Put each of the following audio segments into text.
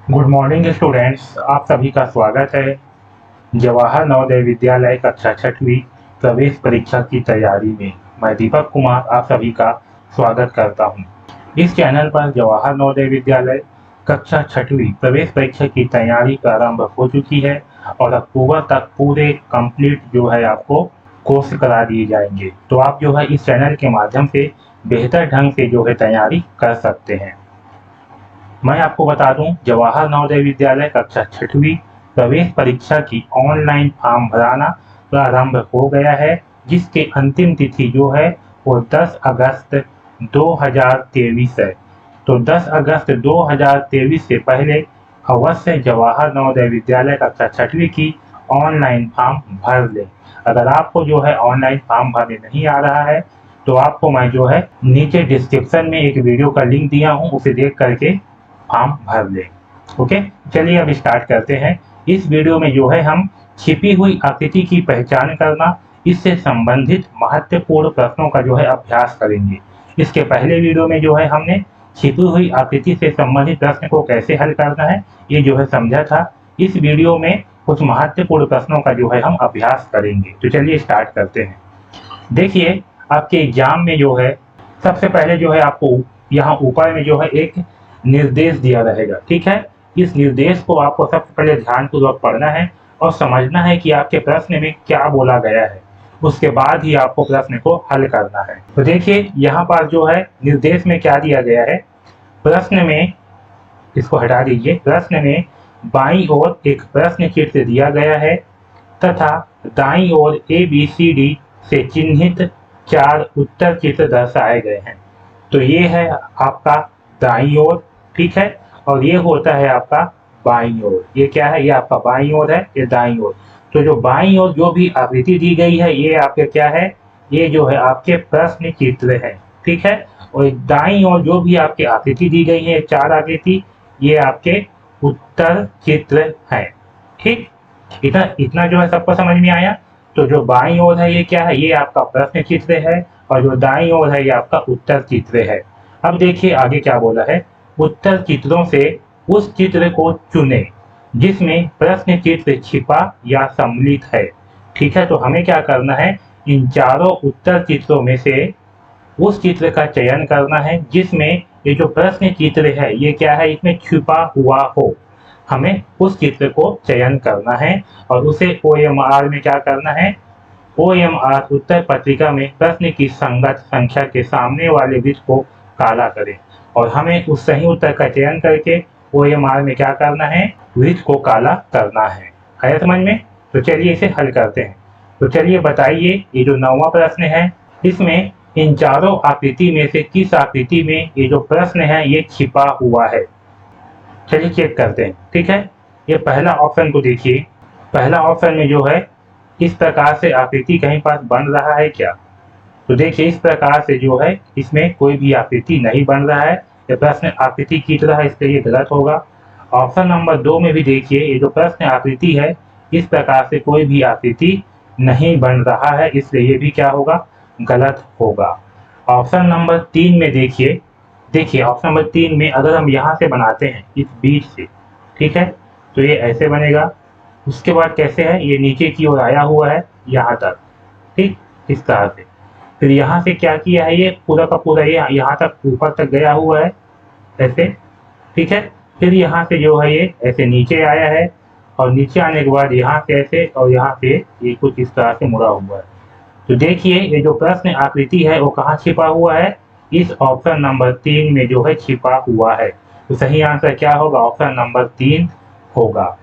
Good morning students, आप सभी का स्वागत है। जवाहर नवोदय विद्यालय कक्षा छठवीं प्रवेश परीक्षा की तैयारी में मैं दीपक कुमार आप सभी का स्वागत करता हूं। इस चैनल पर जवाहर नवोदय विद्यालय कक्षा छठवीं प्रवेश परीक्षा की तैयारी प्रारंभ हो चुकी है और अक्टूबर तक पूरे कंप्लीट जो है आपको कोर्स करा दिए जाएंगे। तो आप जो है इस चैनल के माध्यम से बेहतर ढंग से जो है तैयारी कर सकते हैं। मैं आपको बता दूं, जवाहर नवोदय विद्यालय कक्षा छठवीं प्रवेश परीक्षा की ऑनलाइन फॉर्म भराना प्रारंभ हो गया है, जिसके अंतिम तिथि जो है वो 10 अगस्त 2023 है। तो 10 अगस्त 2023 से पहले अवश्य जवाहर नवोदय विद्यालय कक्षा छठवीं की ऑनलाइन फॉर्म भर लें। अगर आपको जो है ऑनलाइन फॉर्म भरने नहीं आ रहा है तो आपको मैं जो है नीचे डिस्क्रिप्शन में एक वीडियो का लिंक दिया हूँ, उसे देख करके फॉर्म भर लें। ओके, चलिए अब स्टार्ट करते हैं। इस वीडियो में जो है हम छिपी हुई आकृति की पहचान करना, इससे संबंधित महत्वपूर्ण प्रश्नों का जो है अभ्यास करेंगे। इसके पहले वीडियो में जो है हमने छिपी हुई आकृति से संबंधित प्रश्न को कैसे हल करना है ये जो है समझा था। इस वीडियो में कुछ महत्वपूर्ण प्रश्नों का जो है हम अभ्यास करेंगे। तो चलिए स्टार्ट करते हैं। देखिए, आपके एग्जाम में जो है सबसे पहले जो है आपको यहाँ ऊपर में जो है एक निर्देश दिया रहेगा। ठीक है, इस निर्देश को आपको सबसे पहले ध्यानपूर्वक पढ़ना है और समझना है कि आपके प्रश्न में क्या बोला गया है। उसके बाद ही आपको प्रश्न को हल करना है। तो देखिए, यहाँ पर जो है निर्देश में क्या दिया गया है। प्रश्न में, इसको हटा दीजिए, प्रश्न में बाईं ओर एक प्रश्न चित्र दिया गया है तथा दाईं ओर ABCD से चिन्हित 4 उत्तर चित्र दर्शाए गए हैं। तो ये है आपका दाईं ओर, ठीक है, और ये होता है आपका बाईं ओर। ये क्या है, ये आपका बाईं ओर है, ये दाईं ओर। तो जो बाईं ओर जो भी आकृति दी गई है ये आपके क्या है, ये जो है आपके प्रश्न चित्र है। ठीक है, और दाईं ओर जो भी आपकी आकृति दी गई है, 4 आकृति, ये आपके उत्तर चित्र है। ठीक, इतना इतना जो है सबको समझ में आया। तो जो बाईं ओर है ये क्या है, ये आपका प्रश्न चित्र है और जो दाईं ओर है ये आपका उत्तर चित्र है। अब देखिए आगे क्या बोला है। उत्तर चित्रों से उस चित्र को चुने जिसमें प्रश्न चित्र छिपा या सम्मिलित है। ठीक है, तो हमें क्या करना है, इन चारों उत्तर चित्रों में से उस चित्र का चयन करना है जिसमें ये जो प्रश्न चित्र है ये क्या है, इसमें छुपा हुआ हो। हमें उस चित्र को चयन करना है और उसे OMR में क्या करना है, OMR उत्तर पत्रिका में प्रश्न की संगत संख्या के सामने वाले वृत्त को काला करें और हमें उस सही उत्तर का चयन करके OMR में क्या करना है, वृत्त को काला करना है। आया समझ में? तो चलिए इसे हल करते हैं। तो चलिए बताइए, ये जो 9वां प्रश्न है इसमें इन चारों आकृति में से किस आकृति में ये जो प्रश्न है ये छिपा हुआ है। चलिए चेक करते हैं। ठीक है, ये पहला ऑप्शन को देखिए। पहला ऑप्शन में जो है इस प्रकार से आकृति कहीं पास बन रहा है क्या। तो देखिए इस प्रकार से जो है इसमें कोई भी आकृति नहीं बन रहा है। ये प्रश्न आकृति की तरह है, इसलिए ये गलत होगा। ऑप्शन नंबर 2 में भी देखिए, ये जो प्रश्न आकृति है इस प्रकार से कोई भी आकृति नहीं बन रहा है, इसलिए ये भी क्या होगा, गलत होगा। ऑप्शन नंबर 3 में देखिए, देखिए ऑप्शन नंबर 3 में अगर हम यहाँ से बनाते हैं इस बीच से, ठीक है, तो ये ऐसे बनेगा। उसके बाद कैसे है, ये नीचे की ओर आया हुआ है यहाँ तक, ठीक, इस तरह से। फिर यहाँ से क्या किया है, ये पूरा का पूरा ये यहाँ तक ऊपर तक गया हुआ है ऐसे, ठीक है। फिर यहाँ से जो है ये ऐसे नीचे आया है और नीचे आने के बाद यहाँ से ऐसे और यहाँ से ये कुछ इस तरह से मुड़ा हुआ है। तो देखिए ये जो प्रश्न आकृति है वो कहाँ छिपा हुआ है, इस ऑप्शन नंबर 3 में जो है छिपा हुआ है। तो सही आंसर क्या होगा, ऑप्शन नंबर 3 होगा।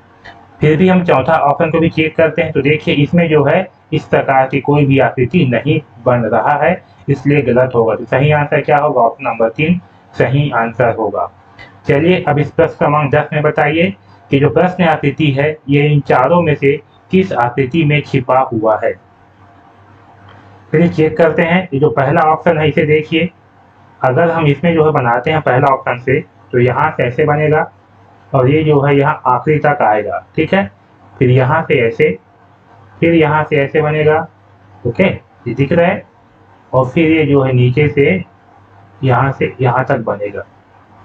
फिर भी हम चौथा ऑप्शन को भी चेक करते हैं। तो देखिए इसमें जो है इस प्रकार की कोई भी आकृति नहीं बन रहा है, इसलिए गलत होगा। तो सही आंसर क्या होगा, ऑप्शन नंबर 3 सही आंसर होगा। चलिए अब इस प्रश्न क्रमांक 10 में बताइए कि जो प्रश्न आकृति है ये इन चारों में से किस आकृति में छिपा हुआ है। चलिए चेक करते हैं। ये जो पहला ऑप्शन है इसे देखिए, अगर हम इसमें जो है बनाते हैं पहला ऑप्शन से, तो यहाँ से ऐसे बनेगा और ये जो है यहाँ आखिरी तक आएगा, ठीक है। फिर यहाँ से ऐसे, फिर यहाँ से ऐसे बनेगा, ओके, ये दिख रहा है। और फिर ये जो है नीचे से यहाँ तक बनेगा,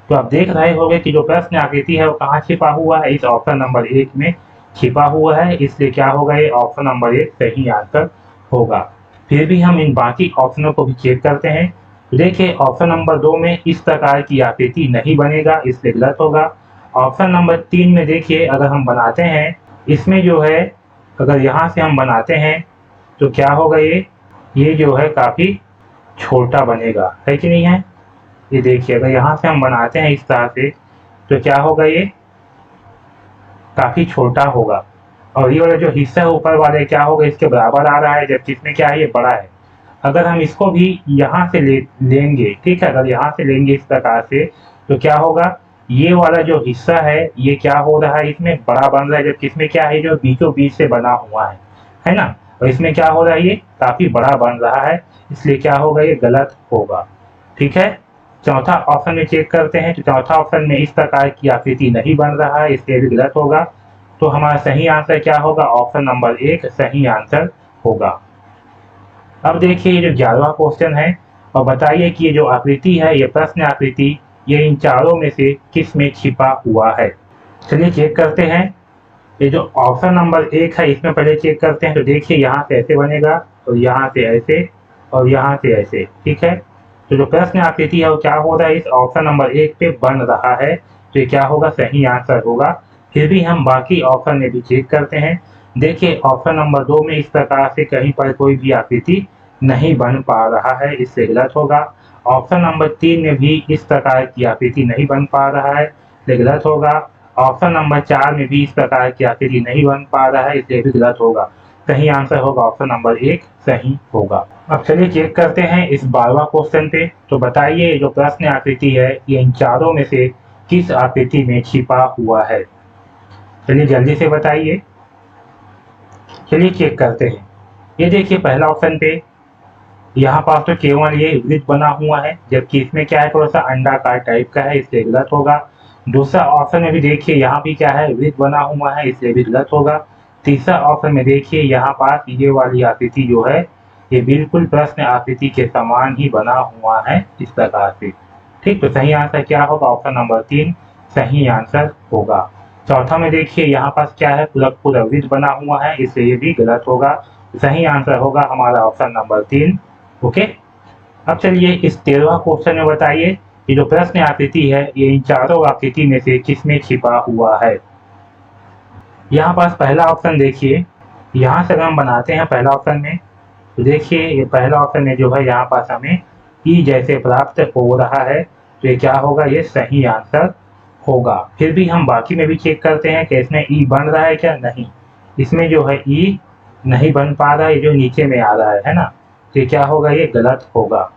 तो आप देख रहे होंगे कि जो प्रश्न आकृति है वो कहाँ छिपा हुआ है, इस ऑप्शन नंबर 1 में छिपा हुआ है, इसलिए क्या होगा, ये ऑप्शन नंबर 1 सही आंसर होगा। फिर भी हम इन बाकी ऑप्शनों को भी चेक करते हैं। तो देखिए ऑप्शन नंबर 2 में इस प्रकार की आकृति नहीं बनेगा, इसलिए गलत होगा। ऑप्शन नंबर 3 में देखिए अगर हम बनाते हैं, इसमें जो है अगर यहाँ से हम बनाते हैं तो क्या होगा, ये जो है काफ़ी छोटा बनेगा, है कि नहीं है। ये देखिए अगर यहाँ से हम बनाते हैं इस तरह से तो क्या होगा, ये काफ़ी छोटा होगा। और ये वाला जो हिस्सा है ऊपर वाले क्या होगा, इसके बराबर आ रहा है, जबकि इसमें क्या है, ये बड़ा है। अगर हम इसको भी यहाँ से लेंगे, ठीक है, अगर यहाँ से लेंगे इस प्रकार से तो क्या होगा, ये वाला जो हिस्सा है ये क्या हो रहा है, इसमें बड़ा बन रहा है, जबकि इसमें क्या है, जो बीचों बीच से बना हुआ है ना। और इसमें क्या हो रहा है, ये काफ़ी बड़ा बन रहा है, इसलिए क्या होगा, ये गलत होगा। ठीक है, चौथा ऑप्शन में चेक करते हैं। तो चौथा ऑप्शन में इस प्रकार की आकृति नहीं बन रहा है, इसलिए भी गलत होगा। तो हमारा सही आंसर क्या होगा, ऑप्शन नंबर 1 सही आंसर होगा। अब देखिए ये जो 11वां क्वेश्चन है, और बताइए कि ये जो आकृति है, ये प्रश्न आकृति, ये इन चारों में से किस में छिपा हुआ है। चलिए चेक करते हैं। ये जो ऑप्शन नंबर 1 है इसमें पहले चेक करते हैं। तो देखिए यहाँ से ऐसे बनेगा, और यहाँ से ऐसे, और यहाँ से ऐसे, ठीक है। तो जो प्रश्न आकृति है वो क्या हो रहा है, इस ऑप्शन नंबर 1 पे बन रहा है, तो ये क्या होगा, सही आंसर होगा। फिर भी हम बाकी ऑप्शन में भी चेक करते हैं। देखिए ऑप्शन नंबर 2 में इस प्रकार से कहीं पर कोई भी आकृति नहीं बन पा रहा है, इससे गलत होगा। ऑप्शन नंबर 3 में भी इस प्रकार की आकृति नहीं बन पा रहा है, इसलिए गलत होगा। ऑप्शन नंबर 4 में भी इस प्रकार की आकृति नहीं बन पा रहा है, इसलिए भी गलत होगा। सही आंसर होगा ऑप्शन नंबर 1 सही होगा। अब चलिए चेक करते हैं इस 12वां क्वेश्चन पे। तो बताइए जो प्रश्न आकृति है ये इन चारों में से किस आकृति में छिपा हुआ है। चलिए जल्दी से बताइए। चलिए चेक करते हैं। ये देखिए पहला ऑप्शन पे यहाँ पास तो केवल ये वृत्त बना हुआ है, जबकि इसमें क्या है, थोड़ा सा अंडाकार टाइप का है, इसलिए गलत होगा। दूसरा ऑप्शन में भी देखिए यहाँ भी क्या है, वृत्त बना हुआ है, इसलिए भी गलत होगा। तीसरा ऑप्शन में देखिए यहाँ पास ये वाली आकृति जो है ये बिल्कुल प्रश्न आकृति के समान ही बना हुआ है, इस प्रकार से। ठीक, तो सही आंसर क्या होगा, ऑप्शन नंबर 3 सही आंसर होगा। चौथा में देखिए यहाँ पास क्या है, पूरा पूरा वृत्त बना हुआ है, इसलिए ये भी गलत होगा। सही आंसर होगा हमारा ऑप्शन नंबर 3। ओके, अब चलिए इस 13वां क्वेश्चन में बताइए कि जो प्रश्न आकृति है ये इन चारों आकृति में से किसमें छिपा हुआ है। यहाँ पास पहला ऑप्शन देखिए, यहाँ से अगर हम बनाते हैं पहला ऑप्शन में, तो देखिए ये पहला ऑप्शन में जो है यहाँ पास हमें ई जैसे प्राप्त हो रहा है, तो ये क्या होगा, ये सही आंसर होगा। फिर भी हम बाकी में भी चेक करते हैं कि इसमें ई बन रहा है क्या, नहीं, इसमें जो है ई नहीं बन पा रहा है, जो नीचे में आ रहा है ना, तो क्या होगा, ये गलत होगा।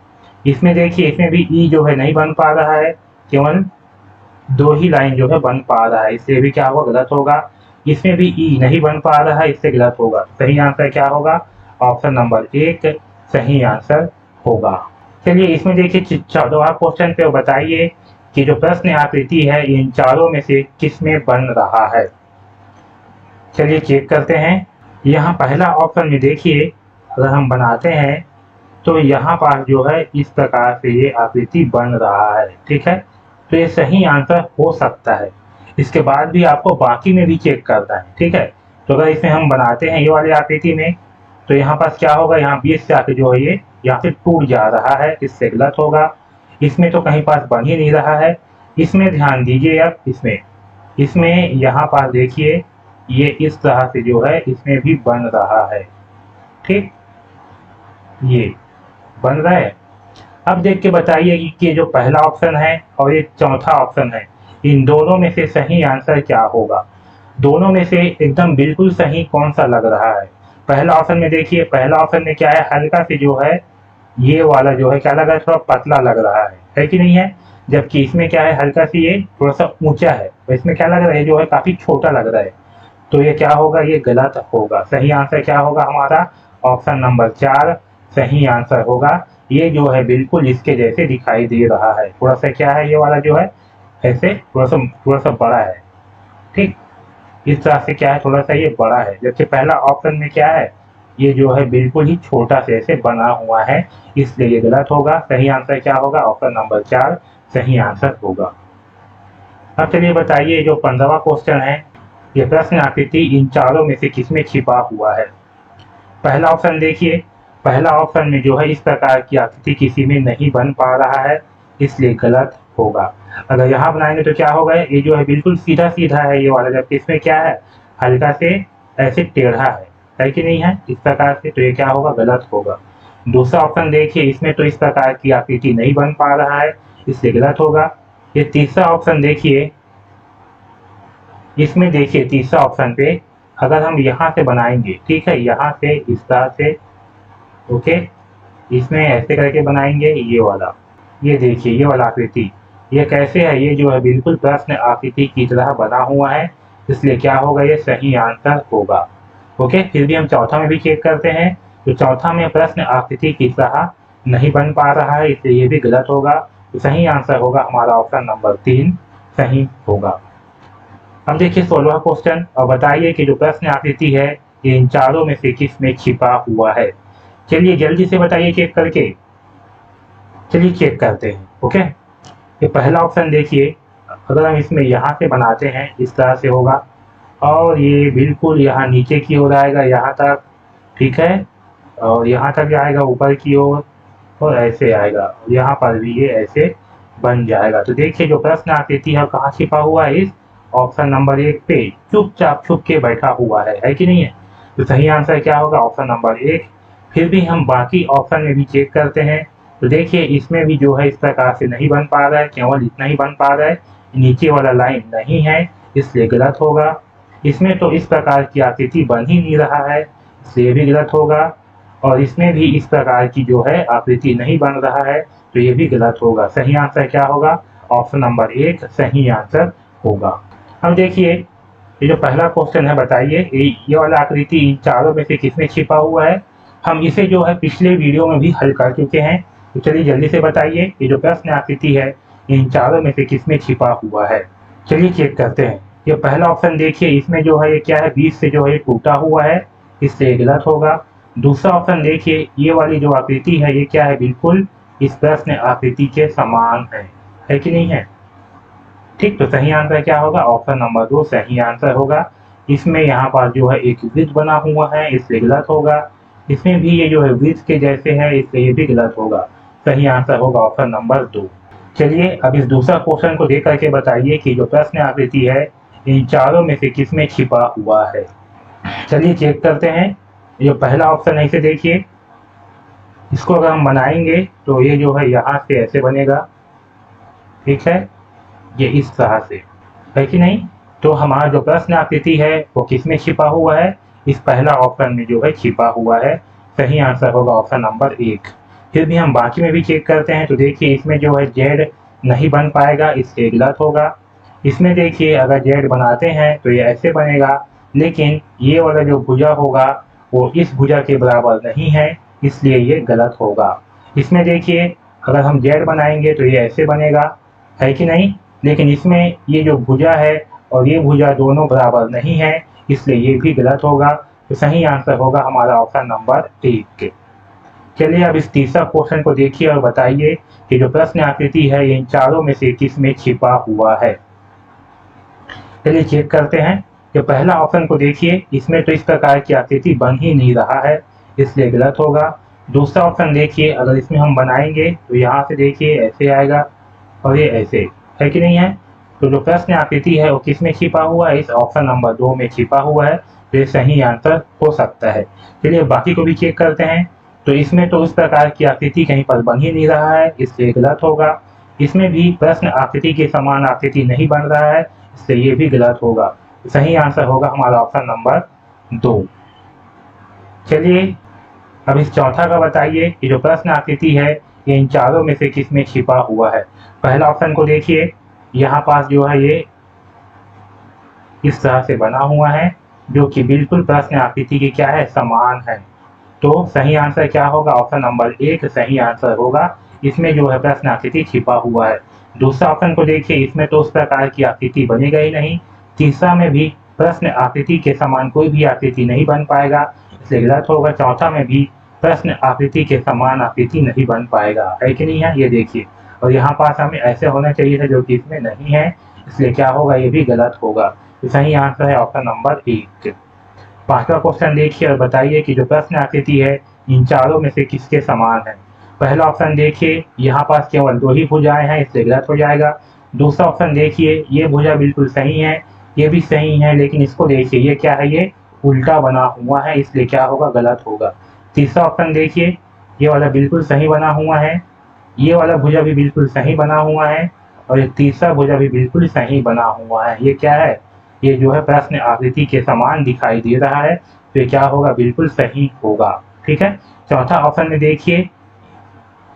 इसमें देखिए इसमें भी ई जो है नहीं बन पा रहा है, केवल 2 ही लाइन जो है बन पा रहा है, इससे भी क्या होगा, गलत होगा। इसमें भी ई नहीं बन पा रहा है, इससे गलत होगा। सही आंसर क्या होगा, ऑप्शन नंबर 1 सही आंसर होगा। चलिए इसमें देखिए 14वां क्वेश्चन पे बताइए कि जो प्रश्न आकृति है इन चारों में से किस में बन रहा है। चलिए चेक करते हैं। यहाँ पहला ऑप्शन में देखिए अगर हम बनाते हैं तो यहाँ पास जो है इस प्रकार से ये आकृति बन रहा है, ठीक है, तो ये सही आंसर हो सकता है। इसके बाद भी आपको बाकी में भी चेक करना है, ठीक है। तो अगर इसमें हम बनाते हैं ये वाली आकृति में, तो यहाँ पास क्या होगा, यहाँ बीच से आके जो है ये यहाँ से टूट जा रहा है, इससे गलत होगा। इसमें तो कहीं पास बन ही नहीं रहा है। इसमें ध्यान दीजिए आप, इसमें यहाँ पास देखिए ये इस तरह से जो है इसमें भी बन रहा है, ठीक, ये बन रहा है। अब देख के बताइए कि जो पहला ऑप्शन है और ये चौथा ऑप्शन है, इन दोनों में से सही आंसर क्या होगा। दोनों में से एकदम बिल्कुल सही कौन सा लग रहा है। पहला ऑप्शन में देखिए, पहला ऑप्शन में क्या है, हल्का से जो है ये वाला जो है क्या लग रहा है, थोड़ा पतला लग रहा है कि नहीं है। जबकि इसमें क्या है, हल्का सी ये थोड़ा सा ऊंचा है, तो इसमें क्या लग रहा है, जो है काफी छोटा लग रहा है, तो ये क्या होगा, ये गलत होगा। सही आंसर क्या होगा हमारा, ऑप्शन नंबर 4 सही आंसर होगा। ये जो है बिल्कुल इसके जैसे दिखाई दे रहा है, थोड़ा सा क्या है, ये वाला जो है ऐसे थोड़ा सा बड़ा है, ठीक, इस तरह से क्या है, थोड़ा सा ये बड़ा है। जबकि पहला ऑप्शन में क्या है, ये जो है बिल्कुल ही छोटा से ऐसे बना हुआ है, इसलिए ये गलत होगा। सही आंसर क्या होगा, ऑप्शन नंबर 4 सही आंसर होगा। अब चलिए बताइए, जो 15वां क्वेश्चन है, ये प्रश्न आकृति इन चारों में से किसमें छिपा हुआ है। पहला ऑप्शन देखिए, पहला ऑप्शन में जो है इस प्रकार की आकृति किसी में नहीं बन पा रहा है, इसलिए गलत होगा। अगर यहाँ बनाएंगे तो क्या होगा, ये जो है बिल्कुल सीधा सीधा है ये वाला, जबकि इसमें क्या है, हल्का से ऐसे टेढ़ा है कि नहीं है, इस प्रकार से, तो ये क्या होगा, गलत होगा। दूसरा ऑप्शन देखिए, इसमें तो इस प्रकार की आकृति नहीं बन पा रहा है, इसलिए गलत होगा। ये तीसरा ऑप्शन देखिए, इसमें देखिए तीसरा ऑप्शन पे अगर हम यहाँ से बनाएंगे, ठीक है, यहाँ से इस तरह से, ओके, इसमें ऐसे करके बनाएंगे ये वाला, ये देखिए ये वाला आकृति, ये कैसे है, ये जो है बिल्कुल प्रश्न आकृति की तरह बना हुआ है, इसलिए क्या होगा, ये सही आंसर होगा। ओके, फिर भी हम चौथा में भी चेक करते हैं, तो चौथा में प्रश्न आकृति की तरह नहीं बन पा रहा है, इसलिए ये भी गलत होगा। तो सही आंसर होगा हमारा ऑप्शन नंबर 3 सही होगा। अब देखिए 16वां क्वेश्चन, और बताइए कि जो प्रश्न आकृति है ये इन चारों में से किस में छिपा हुआ है। चलिए जल्दी से बताइए चेक करके, चलिए चेक करते हैं। ओके, ये पहला ऑप्शन देखिए, अगर हम इसमें यहाँ से बनाते हैं इस तरह से होगा, और ये बिल्कुल यहाँ नीचे की ओर आएगा यहाँ तक, ठीक है, और यहाँ तक जाएगा ऊपर की ओर, और ऐसे आएगा, यहाँ पर भी ये ऐसे बन जाएगा। तो देखिए जो प्रश्न आकृति है कहाँ छिपा हुआ है, इस ऑप्शन नंबर 1 पे चुपचाप छुप के बैठा हुआ है कि नहीं है। तो सही आंसर क्या होगा, ऑप्शन नंबर 1। फिर भी हम बाकी ऑप्शन में भी चेक करते हैं, तो देखिए इसमें भी जो है इस प्रकार से नहीं बन पा रहा है, केवल इतना ही बन पा रहा है, नीचे वाला लाइन नहीं है, इसलिए गलत होगा। इसमें तो इस प्रकार की आकृति बन ही नहीं रहा है, इसलिए भी गलत होगा, और इसमें भी इस प्रकार की जो है आकृति नहीं बन रहा है, तो ये भी गलत होगा। सही आंसर क्या होगा, ऑप्शन नंबर 1 सही आंसर होगा। अब देखिए ये जो पहला क्वेश्चन है, बताइए ये वाला आकृति इन चारों में से किसमें छिपा हुआ है। हम इसे जो है पिछले वीडियो में भी हल कर चुके हैं, तो चलिए जल्दी से बताइए ये जो प्रश्न आकृति है इन चारों में से किसमें छिपा हुआ है। चलिए चेक करते हैं। ये पहला ऑप्शन देखिए, इसमें जो है ये क्या है, बीच से जो है टूटा हुआ है, इससे गलत होगा। दूसरा ऑप्शन देखिए, ये वाली जो आकृति है ये क्या है, बिल्कुल इस प्रश्न आकृति के समान है कि नहीं है। ठीक, तो सही आंसर क्या होगा, ऑप्शन नंबर 2 सही आंसर होगा। इसमें यहाँ पर जो है एक वृत्त बना हुआ है, इसलिए गलत होगा। इसमें भी ये जो है वृत्त के जैसे है, इसलिए ये भी गलत होगा। सही आंसर होगा ऑप्शन नंबर 2। चलिए अब इस दूसरा क्वेश्चन को देख करके बताइए कि जो प्रश्न आकृति है इन चारों में से किसमें छिपा हुआ है। चलिए चेक करते हैं। जो पहला ऑप्शन है इसे देखिए, इसको अगर हम बनाएंगे तो ये जो है यहाँ से ऐसे बनेगा, ठीक है, ये इस तरह से, है कि नहीं। तो हमारा जो प्रश्न आकृति है वो किसमें छिपा हुआ है, इस पहला ऑप्शन में जो है छिपा हुआ है। सही आंसर होगा ऑप्शन नंबर 1। फिर भी हम बाकी में भी चेक करते हैं, तो देखिए इसमें जो है जेड नहीं बन पाएगा, इससे गलत होगा। इसमें देखिए अगर जेड बनाते हैं तो ये ऐसे बनेगा, लेकिन ये वाला जो भुजा होगा वो इस भुजा के बराबर नहीं है, इसलिए ये गलत होगा। इसमें देखिए अगर हम जेड बनाएंगे तो ये ऐसे बनेगा, है कि नहीं, लेकिन इसमें ये जो भुजा है और ये भुजा दोनों बराबर नहीं है, इसलिए ये भी गलत होगा। तो सही आंसर होगा हमारा ऑप्शन नंबर 1। चलिए अब इस तीसरा क्वेश्चन को देखिए और बताइए कि जो प्रश्न आकृति है इन चारों में से किसमें छिपा हुआ है। चलिए चेक करते हैं। जो पहला ऑप्शन को देखिए, इसमें तो इस प्रकार की आकृति बन ही नहीं रहा है, इसलिए गलत होगा। दूसरा ऑप्शन देखिए, अगर इसमें हम बनाएंगे तो यहाँ से देखिए ऐसे आएगा और ये ऐसे, है कि नहीं है। तो जो प्रश्न आकृति है वो किसमें छिपा हुआ है, इस ऑप्शन नंबर 2 में छिपा हुआ है, तो ये सही आंसर हो सकता है। चलिए बाकी को भी चेक करते हैं। तो इसमें तो उस प्रकार की आकृति कहीं पर बन ही नहीं रहा है, इसलिए गलत होगा। इसमें भी प्रश्न आकृति के समान आकृति नहीं बन रहा है, इसलिए ये भी गलत होगा। सही आंसर होगा हमारा ऑप्शन नंबर 2। चलिए अब इस चौथा का बताइए कि जो प्रश्न आकृति है ये इन चारों में से किसमें छिपा हुआ है। पहला ऑप्शन को देखिए, यहाँ पास जो है ये इस तरह से बना हुआ है, जो कि बिल्कुल प्रश्न आकृति की क्या है, समान है। तो सही आंसर क्या होगा, ऑप्शन नंबर 1 सही आंसर होगा। इसमें जो है प्रश्न आकृति छिपा हुआ है। दूसरा ऑप्शन को देखिए, इसमें तो उस प्रकार की आकृति बनेगा ही नहीं। तीसरा में भी प्रश्न आकृति के समान कोई भी आकृति नहीं बन पाएगा, इसलिए गलत होगा। चौथा में भी प्रश्न आकृति के समान आकृति नहीं बन पाएगा, है कि नहीं है, ये देखिए। और यहाँ पास हमें ऐसे होना चाहिए था, जो कि इसमें नहीं है, इसलिए क्या होगा, ये भी गलत होगा। तो सही आंसर है ऑप्शन नंबर 1। पांचवा क्वेश्चन देखिए और बताइए कि जो प्रश्न आकृति है इन चारों में से किसके समान है। पहला ऑप्शन देखिए, यहाँ पास केवल 2 ही भुजाएं हैं, इसलिए गलत हो जाएगा। दूसरा ऑप्शन देखिए, ये भुजा बिल्कुल सही है, ये भी सही है, लेकिन इसको देखिए ये क्या है, ये उल्टा बना हुआ है, इसलिए क्या होगा, गलत होगा। तीसरा ऑप्शन देखिए, ये वाला बिल्कुल सही बना हुआ है, ये वाला भुजा भी बिल्कुल सही बना हुआ है, और ये तीसरा भुजा भी बिल्कुल सही बना हुआ है। ये क्या है, ये जो है प्रश्न आकृति के समान दिखाई दे रहा है, तो ये क्या होगा, बिल्कुल सही होगा। ठीक है। चौथा ऑप्शन में देखिए,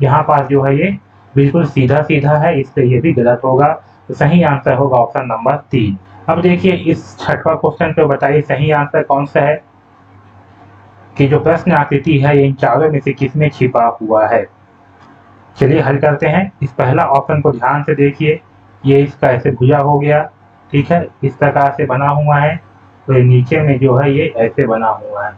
यहाँ पास जो है ये बिल्कुल सीधा सीधा है, इसलिए ये भी गलत होगा। तो सही आंसर होगा ऑप्शन नंबर 3। अब देखिए इस छठवा क्वेश्चन पे बताइए सही आंसर कौन सा है, कि जो प्रश्न आकृति है ये इन चारों में से किसमें छिपा हुआ है। चलिए हल करते हैं। इस पहला ऑप्शन को ध्यान से देखिए, ये इसका ऐसे भुजा हो गया, ठीक है, इस प्रकार से बना हुआ है, तो ये नीचे में जो है ये ऐसे बना हुआ है।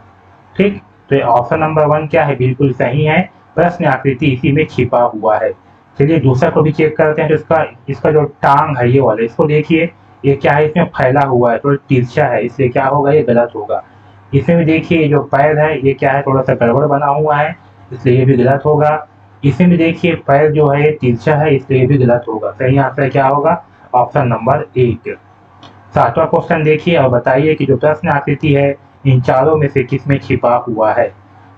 ठीक, तो ये ऑप्शन नंबर 1 क्या है, बिल्कुल सही है, प्रश्न आकृति इसी में छिपा हुआ है। चलिए दूसरा को भी चेक करते हैं। तो इसका जो टांग है ये वाला, इसको देखिए, ये क्या है, इसमें फैला हुआ है, थोड़ा तिरछा है, इसलिए क्या होगा, ये गलत होगा। इसमें भी देखिए जो पैर है ये क्या है, थोड़ा सा गड़बड़ बना हुआ है, इसलिए ये भी गलत होगा। इसमें भी देखिए पैर जो है ये तिरछा है, इसलिए ये भी गलत होगा। सही आंसर क्या होगा, ऑप्शन नंबर 1। सातवां क्वेश्चन देखिए और बताइए कि जो प्रश्न आकृति है इन चारों में से किसमें छिपा हुआ है।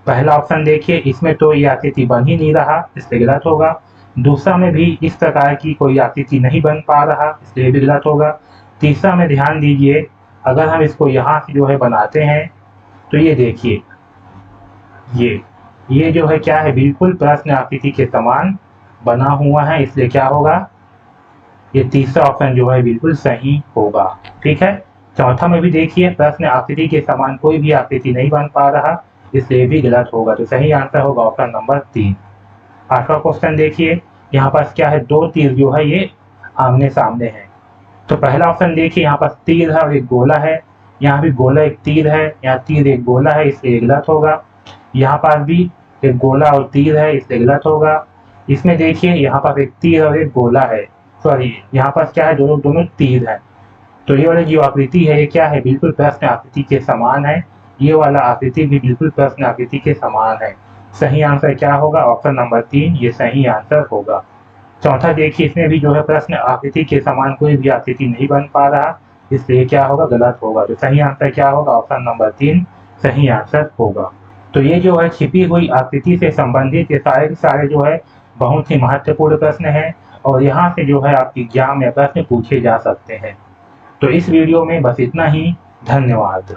पहला ऑप्शन देखिए, इसमें तो ये आकृति बन ही नहीं रहा, इसलिए गलत होगा। दूसरा में भी इस प्रकार की कोई आकृति नहीं बन पा रहा, इसलिए भी गलत होगा। तीसरा में ध्यान दीजिए, अगर हम इसको यहाँ से जो है बनाते हैं, तो ये देखिए ये जो है क्या है, बिल्कुल प्रश्न आकृति के समान बना हुआ है, इसलिए क्या होगा, ये तीसरा ऑप्शन जो है बिल्कुल सही होगा। ठीक है। चौथा में भी देखिए प्रश्न आकृति के समान कोई भी आकृति नहीं बन पा रहा, इसलिए भी गलत होगा। तो सही आंसर होगा ऑप्शन नंबर 3। आठवां क्वेश्चन देखिए, यहाँ पास क्या है, 2 तीर जो है ये आमने सामने है। तो पहला ऑप्शन देखिए, यहाँ पास तीर है और एक गोला है, यहाँ भी गोला एक तीर है, यहाँ तीर एक गोला है, इसलिए गलत होगा। यहाँ पास भी एक गोला और तीर है, इसलिए गलत होगा। इसमें देखिए यहाँ पास एक तीर और एक गोला है, सॉरी यहाँ पास क्या है, दोनों तीर है। तो ये वाली जो आकृति है ये क्या है, बिल्कुल प्रश्न आकृति के समान है, ये वाला आकृति भी बिल्कुल प्रश्न आकृति के समान है। सही आंसर क्या होगा, ऑप्शन नंबर 3, ये सही आंसर होगा। चौथा देखिए, इसमें भी जो है प्रश्न आकृति के समान कोई भी आकृति नहीं बन पा रहा, इसलिए क्या होगा, गलत होगा। तो सही आंसर क्या होगा, ऑप्शन नंबर 3 सही आंसर होगा। तो ये जो है छिपी हुई आकृति से संबंधित ये सारे के सारे जो है बहुत ही महत्वपूर्ण प्रश्न है, और यहाँ से जो है आपकी एग्जाम में प्रश्न पूछे जा सकते हैं। तो इस वीडियो में बस इतना ही। धन्यवाद।